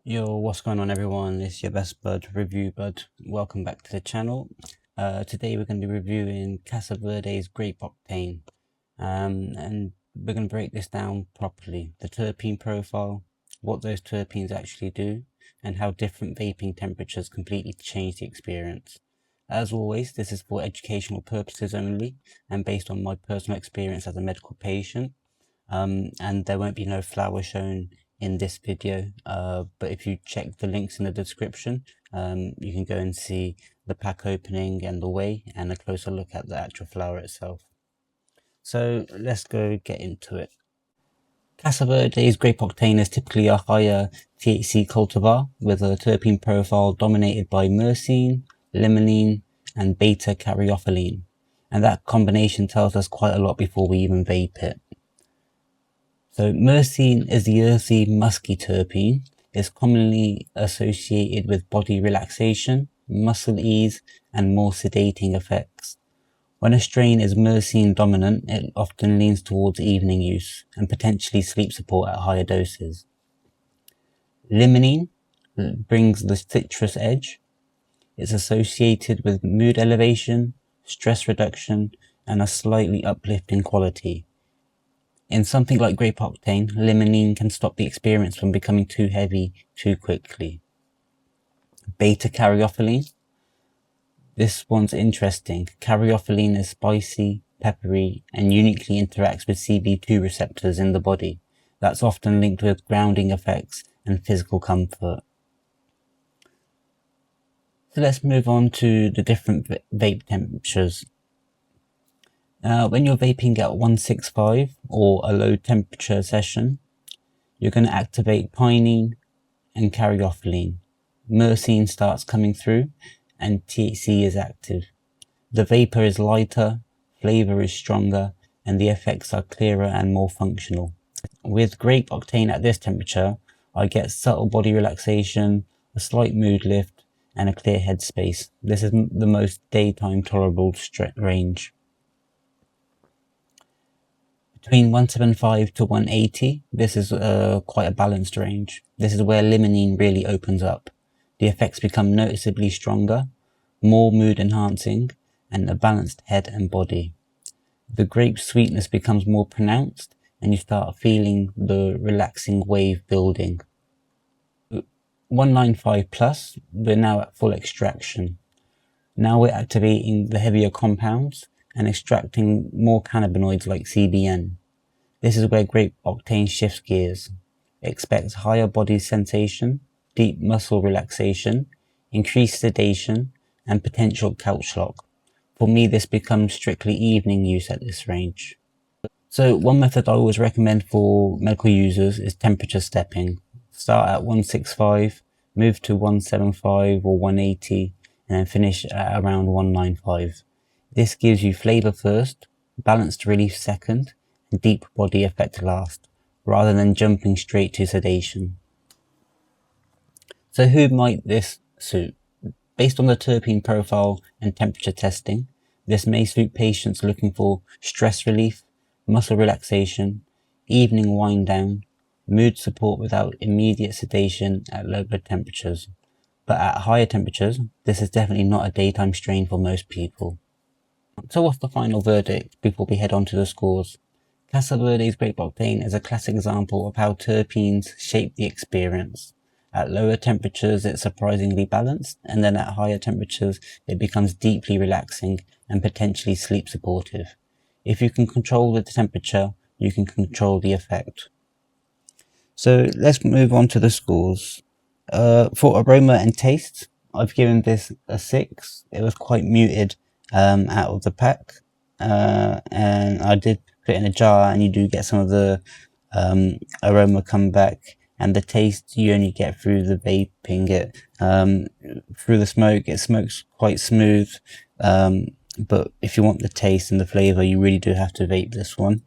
Yo, what's going on everyone? It's your best bud, Review Bud. Welcome back to the channel. Today we're going to be reviewing Kasa Verde's Grape Octane. And we're going to break this down properly. The terpene profile, what those terpenes actually do, and how different vaping temperatures completely change the experience. As always, this is for educational purposes only, and based on my personal experience as a medical patient. And there won't be no flower shown in this video, but if you check the links in the description, you can go and see the pack opening and the weigh and a closer look at the actual flower itself. So let's go get into it. Kasa Verde's Grape Octane is typically a higher THC cultivar with a terpene profile dominated by myrcene, limonene, and beta caryophyllene, and that combination tells us quite a lot before we even vape it. So myrcene is the earthy, musky terpene. It's commonly associated with body relaxation, muscle ease, and more sedating effects. When a strain is myrcene dominant, it often leans towards evening use and potentially sleep support at higher doses. Limonene brings the citrus edge. It's associated with mood elevation, stress reduction, and a slightly uplifting quality. In something like Grape Octane, limonene can stop the experience from becoming too heavy too quickly. Beta caryophyllene. This one's interesting. Caryophyllene is spicy, peppery, and uniquely interacts with CB2 receptors in the body. That's often linked with grounding effects and physical comfort. So let's move on to the different vape temperatures. When you're vaping at 165 or a low temperature session, you're going to activate pinene and caryophyllene. Myrcene starts coming through and THC is active. The vapor is lighter, flavor is stronger, and the effects are clearer and more functional. With Grape Octane at this temperature, I get subtle body relaxation, a slight mood lift, and a clear headspace. This is the most daytime tolerable range. Between 175 to 180, this is quite a balanced range. This is where limonene really opens up. The effects become noticeably stronger, more mood enhancing, and a balanced head and body. The grape sweetness becomes more pronounced, and you start feeling the relaxing wave building. 195 plus, we're now at full extraction. Now we're activating the heavier compounds and extracting more cannabinoids like CBN. This is where Grape Octane shifts gears. It expects higher body sensation, deep muscle relaxation, increased sedation, and potential couch lock. For me, this becomes strictly evening use at this range. So one method I always recommend for medical users is temperature stepping. Start at 165, move to 175 or 180, and then finish at around 195. This gives you flavor first, balanced relief second, and deep body effect last, rather than jumping straight to sedation. So who might this suit? Based on the terpene profile and temperature testing, this may suit patients looking for stress relief, muscle relaxation, evening wind down, mood support without immediate sedation at lower temperatures. But at higher temperatures, this is definitely not a daytime strain for most people. So what's the final verdict before we head on to the scores? Kasa Verde's Grape Octane is a classic example of how terpenes shape the experience. At lower temperatures, it's surprisingly balanced, and then at higher temperatures, it becomes deeply relaxing and potentially sleep supportive. If you can control the temperature, you can control the effect. So let's move on to the scores. For aroma and taste, I've given this a 6. It was quite muted out of the pack, and I did put it in a jar, and you do get some of the aroma come back, and the taste you only get through the vaping it. Through the smoke, it smokes quite smooth, but if you want the taste and the flavor, you really do have to vape this one.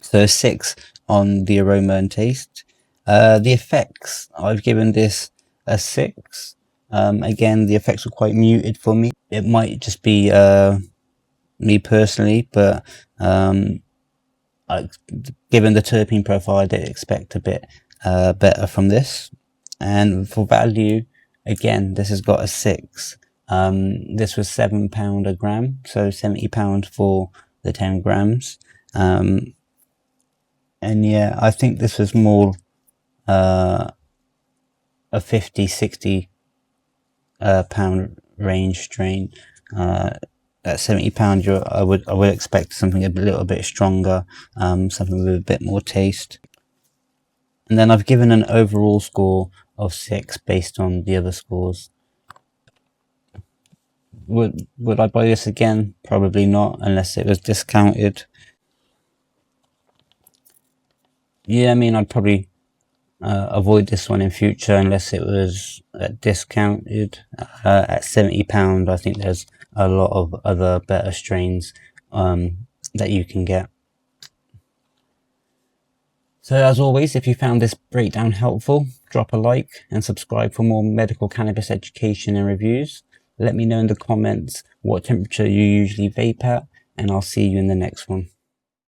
So 6 on the aroma and taste. The effects, I've given this a 6. Again, the effects are quite muted for me. It might just be me personally, but given the terpene profile, I did expect a bit better from this. And for value, again, this has got a 6. This was £7 a gram, so £70 for the 10 grams. And yeah, I think this was more a 50-60 pound range strain. At £70, I would expect something a little bit stronger, something with a bit more taste. And then I've given an overall score of 6 based on the other scores. Would I buy this again? Probably not, unless it was discounted. Yeah, I mean, I'd probably avoid this one in future unless it was discounted. At £70, I think there's a lot of other better strains that you can get. So as always, if you found this breakdown helpful, drop a like and subscribe for more medical cannabis education and reviews. Let me know in the comments what temperature you usually vape at, and I'll see you in the next one.